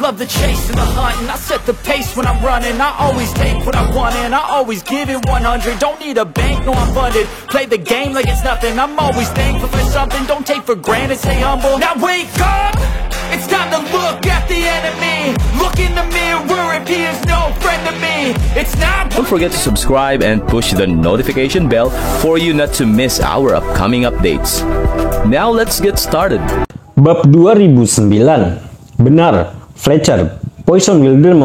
Love the chase and the hunt, and I set the pace when I'm running. I always take what I want and I always give it 100. Don't need a bank, no I'm funded. Play the game like it's nothing. I'm always thankful for something. Don't take for granted, stay humble. Now wake up! It's time to look at the enemy. Look in the mirror if he is no friend to me. It's not. Don't forget to subscribe and push the notification bell for you not to miss our upcoming updates. Now let's get started. Bab 2009. Benar, Fletcher, Poison Wilder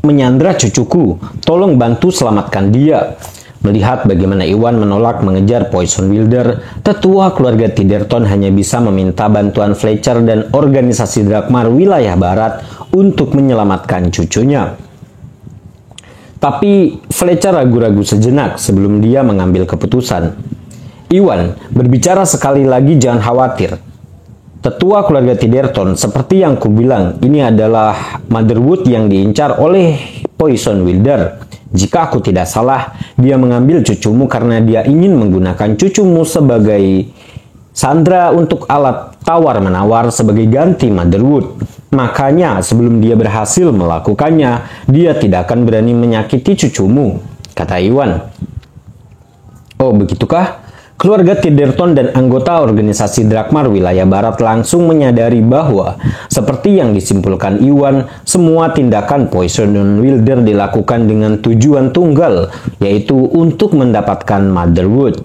menyandra cucuku. Tolong bantu selamatkan dia. Melihat bagaimana Iwan menolak mengejar Poison Wilder, tetua keluarga Tidderton hanya bisa meminta bantuan Fletcher dan organisasi Drakmar wilayah barat untuk menyelamatkan cucunya. Tapi Fletcher ragu-ragu sejenak sebelum dia mengambil keputusan. Iwan berbicara sekali lagi, jangan khawatir. Tetua keluarga Tidderton, seperti yang kubilang, ini adalah Motherwood yang diincar oleh Poison Wilder. Jika aku tidak salah, dia mengambil cucumu karena dia ingin menggunakan cucumu sebagai sandera untuk alat tawar-menawar sebagai ganti Motherwood. Makanya sebelum dia berhasil melakukannya, dia tidak akan berani menyakiti cucumu, kata Iwan. Oh, begitukah? Keluarga Tidderton dan anggota organisasi Drakmar wilayah barat langsung menyadari bahwa, seperti yang disimpulkan Iwan, semua tindakan Poison Wilder dilakukan dengan tujuan tunggal, yaitu untuk mendapatkan Motherwood.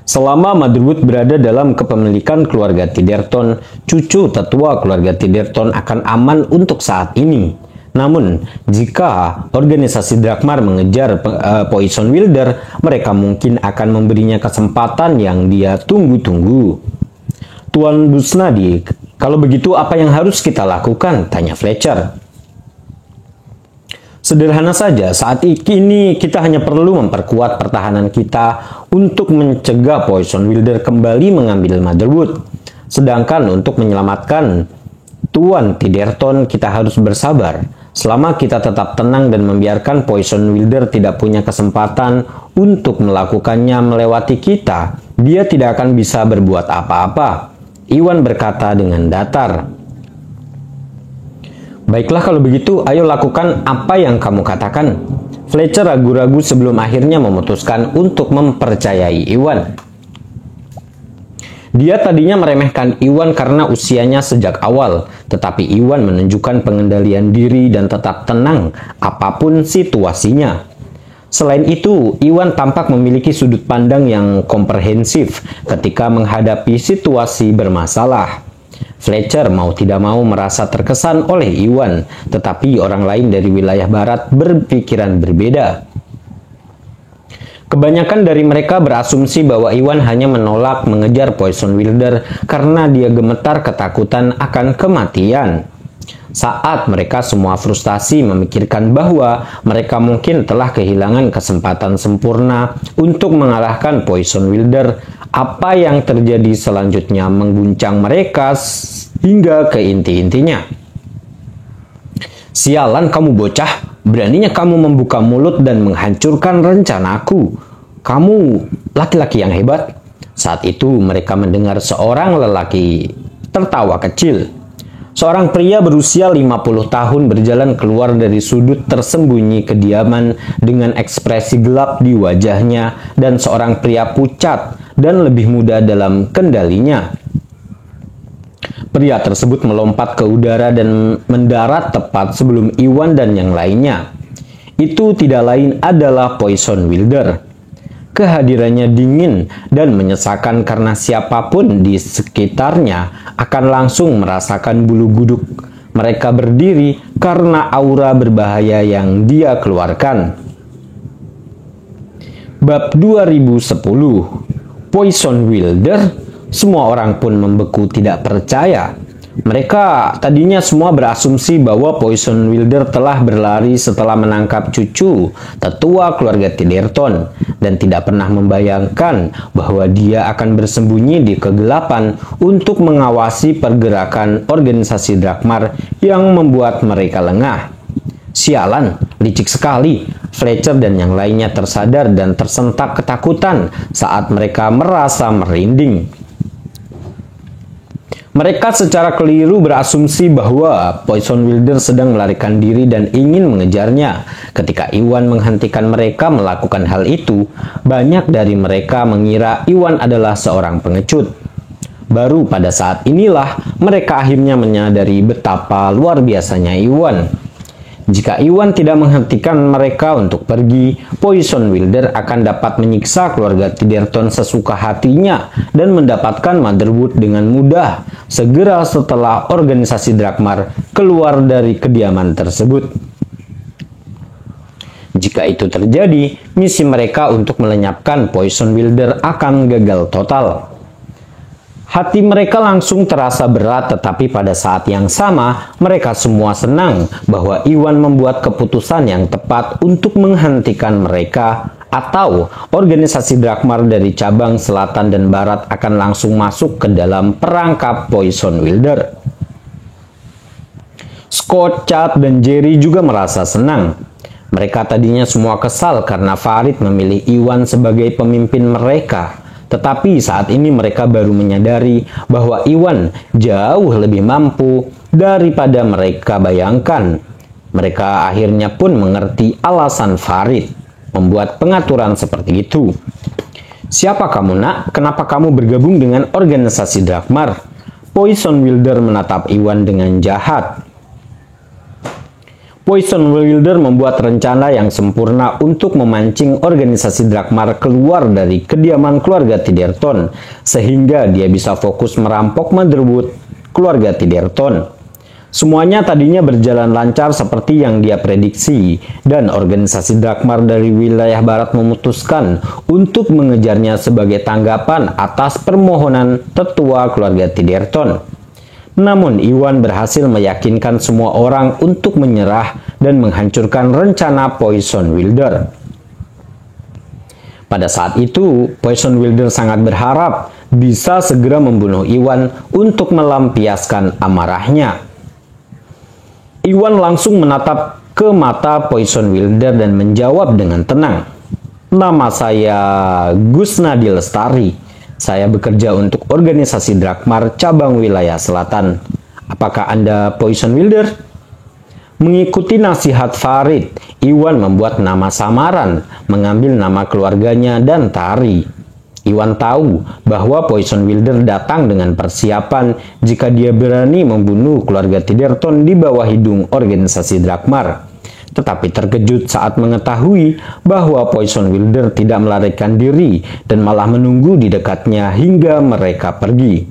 Selama Motherwood berada dalam kepemilikan keluarga Tidderton, cucu tetua keluarga Tidderton akan aman untuk saat ini. Namun, jika organisasi Drakmar mengejar Poison Wilder, mereka mungkin akan memberinya kesempatan yang dia tunggu-tunggu. Tuan Busnadi, kalau begitu apa yang harus kita lakukan? Tanya Fletcher. Sederhana saja, saat ini kita hanya perlu memperkuat pertahanan kita untuk mencegah Poison Wilder kembali mengambil Motherwood. Sedangkan untuk menyelamatkan Tuan Tidderton, kita harus bersabar. Selama kita tetap tenang dan membiarkan Poison Wilder tidak punya kesempatan untuk melakukannya melewati kita, dia tidak akan bisa berbuat apa-apa. Iwan berkata dengan datar. Baiklah kalau begitu, ayo lakukan apa yang kamu katakan. Fletcher ragu-ragu sebelum akhirnya memutuskan untuk mempercayai Iwan. Dia tadinya meremehkan Iwan karena usianya sejak awal, tetapi Iwan menunjukkan pengendalian diri dan tetap tenang apapun situasinya. Selain itu, Iwan tampak memiliki sudut pandang yang komprehensif ketika menghadapi situasi bermasalah. Fletcher mau tidak mau merasa terkesan oleh Iwan, tetapi orang lain dari wilayah barat berpikiran berbeda. Kebanyakan dari mereka berasumsi bahwa Iwan hanya menolak mengejar Poison Wilder karena dia gemetar ketakutan akan kematian. Saat mereka semua frustasi memikirkan bahwa mereka mungkin telah kehilangan kesempatan sempurna untuk mengalahkan Poison Wilder, apa yang terjadi selanjutnya mengguncang mereka hingga ke inti-intinya. Sialan kamu bocah, beraninya kamu membuka mulut dan menghancurkan rencanaku. Kamu laki-laki yang hebat. Saat itu mereka mendengar seorang lelaki tertawa kecil. Seorang pria berusia 50 tahun berjalan keluar dari sudut tersembunyi kediaman dengan ekspresi gelap di wajahnya dan seorang pria pucat dan lebih muda dalam kendalinya. Pria tersebut melompat ke udara dan mendarat tepat sebelum Iwan dan yang lainnya. Itu tidak lain adalah Poison Wilder. Kehadirannya dingin dan menyesakan karena siapapun di sekitarnya akan langsung merasakan bulu guduk mereka berdiri karena aura berbahaya yang dia keluarkan. Bab 2010. Poison Wilder. Semua orang pun membeku tidak percaya. Mereka tadinya semua berasumsi bahwa Poison Wilder telah berlari setelah menangkap cucu tetua keluarga Tidderton dan tidak pernah membayangkan bahwa dia akan bersembunyi di kegelapan untuk mengawasi pergerakan organisasi Drakmar yang membuat mereka lengah. Sialan, licik sekali. Fletcher dan yang lainnya tersadar dan tersentak ketakutan saat mereka merasa merinding. Mereka secara keliru berasumsi bahwa Poison Wilder sedang melarikan diri dan ingin mengejarnya. Ketika Iwan menghentikan mereka melakukan hal itu, banyak dari mereka mengira Iwan adalah seorang pengecut. Baru pada saat inilah mereka akhirnya menyadari betapa luar biasanya Iwan. Jika Iwan tidak menghentikan mereka untuk pergi, Poison Wilder akan dapat menyiksa keluarga Tiderton sesuka hatinya dan mendapatkan Motherwood dengan mudah segera setelah organisasi Drakmar keluar dari kediaman tersebut. Jika itu terjadi, misi mereka untuk melenyapkan Poison Wilder akan gagal total. Hati mereka langsung terasa berat, tetapi pada saat yang sama, mereka semua senang bahwa Iwan membuat keputusan yang tepat untuk menghentikan mereka, atau organisasi Drakmar dari cabang selatan dan barat akan langsung masuk ke dalam perangkap Poison Wilder. Scott, Chad, dan Jerry juga merasa senang. Mereka tadinya semua kesal karena Farid memilih Iwan sebagai pemimpin mereka. Tetapi saat ini mereka baru menyadari bahwa Iwan jauh lebih mampu daripada mereka bayangkan. Mereka akhirnya pun mengerti alasan Farid membuat pengaturan seperti itu. Siapa kamu, nak? Kenapa kamu bergabung dengan organisasi Drakmar? Poison Wilder menatap Iwan dengan jahat. Poison Wilder membuat rencana yang sempurna untuk memancing organisasi Drakmar keluar dari kediaman keluarga Tiderton, sehingga dia bisa fokus merampok Motherwood keluarga Tiderton. Semuanya tadinya berjalan lancar seperti yang dia prediksi, dan organisasi Drakmar dari wilayah barat memutuskan untuk mengejarnya sebagai tanggapan atas permohonan tetua keluarga Tiderton. Namun Iwan berhasil meyakinkan semua orang untuk menyerah dan menghancurkan rencana Poison Wilder. Pada saat itu, Poison Wilder sangat berharap bisa segera membunuh Iwan untuk melampiaskan amarahnya. Iwan langsung menatap ke mata Poison Wilder dan menjawab dengan tenang. Nama saya Gusnadi Lestari. Saya bekerja untuk organisasi Drakmar cabang wilayah selatan. Apakah Anda Poison Wilder? Mengikuti nasihat Farid, Iwan membuat nama samaran, mengambil nama keluarganya dan Tari. Iwan tahu bahwa Poison Wilder datang dengan persiapan jika dia berani membunuh keluarga Tiderton di bawah hidung organisasi Drakmar. Tetapi terkejut saat mengetahui bahwa Poison Wilder tidak melarikan diri dan malah menunggu di dekatnya hingga mereka pergi.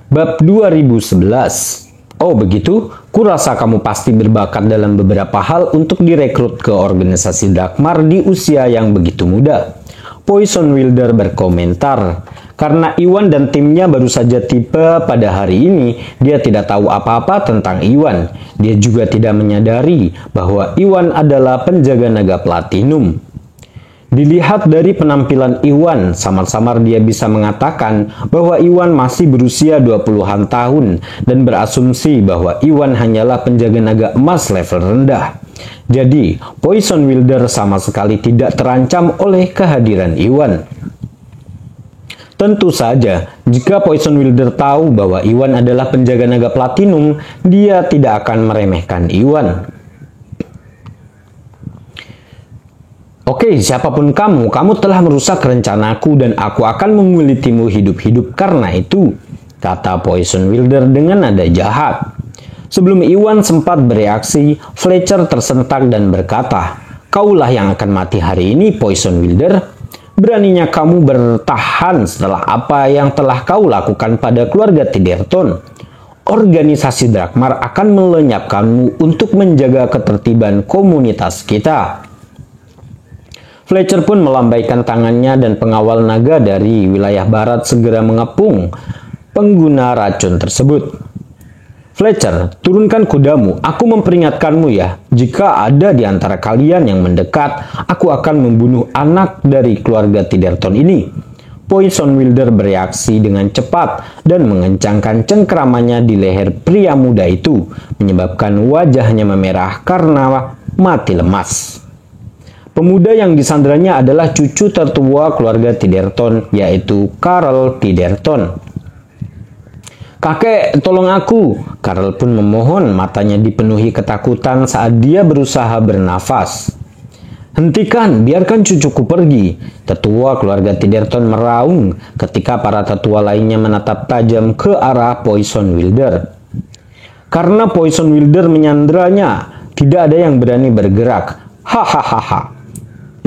Bab 2011. Oh begitu? Kurasa kamu pasti berbakat dalam beberapa hal untuk direkrut ke organisasi Drakmar di usia yang begitu muda. Poison Wilder berkomentar. Karena Iwan dan timnya baru saja tiba pada hari ini, dia tidak tahu apa-apa tentang Iwan. Dia juga tidak menyadari bahwa Iwan adalah penjaga naga platinum. Dilihat dari penampilan Iwan, samar-samar dia bisa mengatakan bahwa Iwan masih berusia 20-an tahun dan berasumsi bahwa Iwan hanyalah penjaga naga emas level rendah. Jadi, Poison Wilder sama sekali tidak terancam oleh kehadiran Iwan. Tentu saja, jika Poison Wilder tahu bahwa Iwan adalah penjaga naga platinum, dia tidak akan meremehkan Iwan. Oke, siapapun kamu telah merusak rencanaku dan aku akan mengulitimu hidup-hidup karena itu, kata Poison Wilder dengan nada jahat. Sebelum Iwan sempat bereaksi, Fletcher tersentak dan berkata, "Kaulah yang akan mati hari ini, Poison Wilder. Beraninya kamu bertahan setelah apa yang telah kau lakukan pada keluarga Tiderton. Organisasi Drakmar akan melenyapkanmu untuk menjaga ketertiban komunitas kita." Fletcher pun melambaikan tangannya dan pengawal naga dari wilayah barat segera mengepung pengguna racun tersebut. "Fletcher, turunkan kudamu. Aku memperingatkanmu ya. Jika ada di antara kalian yang mendekat, aku akan membunuh anak dari keluarga Tiderton ini." Poison Wilder bereaksi dengan cepat dan mengencangkan cengkeramannya di leher pria muda itu, menyebabkan wajahnya memerah karena mati lemas. Pemuda yang disandranya adalah cucu tertua keluarga Tidderton, yaitu Carl Tidderton. "Kakek, tolong aku!" Carl pun memohon, matanya dipenuhi ketakutan saat dia berusaha bernafas. "Hentikan, biarkan cucuku pergi." Tetua keluarga Tidderton meraung ketika para tetua lainnya menatap tajam ke arah Poison Wilder. Karena Poison Wilder menyandranya, tidak ada yang berani bergerak. Hahaha.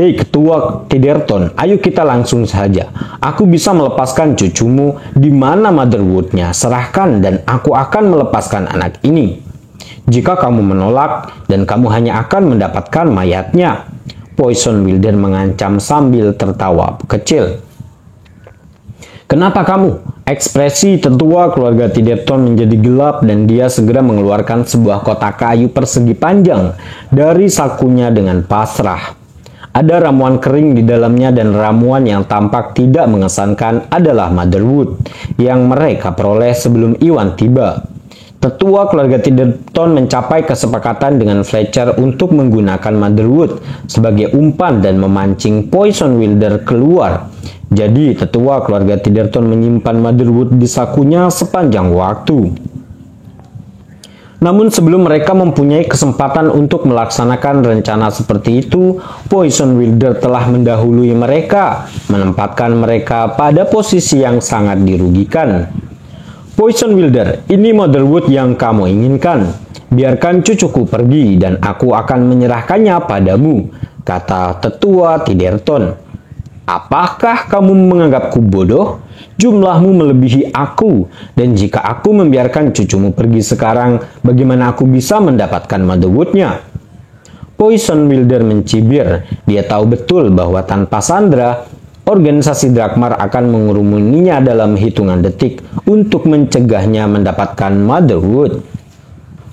"Hei ketua Tidderton, ayo kita langsung saja. Aku bisa melepaskan cucumu. Di mana Motherwood-nya? Serahkan dan aku akan melepaskan anak ini. Jika kamu menolak, dan kamu hanya akan mendapatkan mayatnya." Poison Wilder mengancam sambil tertawa kecil. "Kenapa kamu?" Ekspresi tetua keluarga Tidderton menjadi gelap dan dia segera mengeluarkan sebuah kotak kayu persegi panjang dari sakunya dengan pasrah. Ada ramuan kering di dalamnya dan ramuan yang tampak tidak mengesankan adalah Motherwood yang mereka peroleh sebelum Iwan tiba. Tetua keluarga Tidderton mencapai kesepakatan dengan Fletcher untuk menggunakan Motherwood sebagai umpan dan memancing Poison Wilder keluar. Jadi, tetua keluarga Tidderton menyimpan Motherwood di sakunya sepanjang waktu. Namun sebelum mereka mempunyai kesempatan untuk melaksanakan rencana seperti itu, Poison Wilder telah mendahului mereka, menempatkan mereka pada posisi yang sangat dirugikan. "Poison Wilder, ini Motherwood yang kamu inginkan. Biarkan cucuku pergi dan aku akan menyerahkannya padamu," kata tetua Tidderton. "Apakah kamu menganggapku bodoh? Jumlahmu melebihi aku, dan jika aku membiarkan cucumu pergi sekarang, bagaimana aku bisa mendapatkan Motherwood-nya?" Poison Wilder mencibir. Dia tahu betul bahwa tanpa Sandra, organisasi Drakmar akan mengerumuninya dalam hitungan detik untuk mencegahnya mendapatkan Motherwood.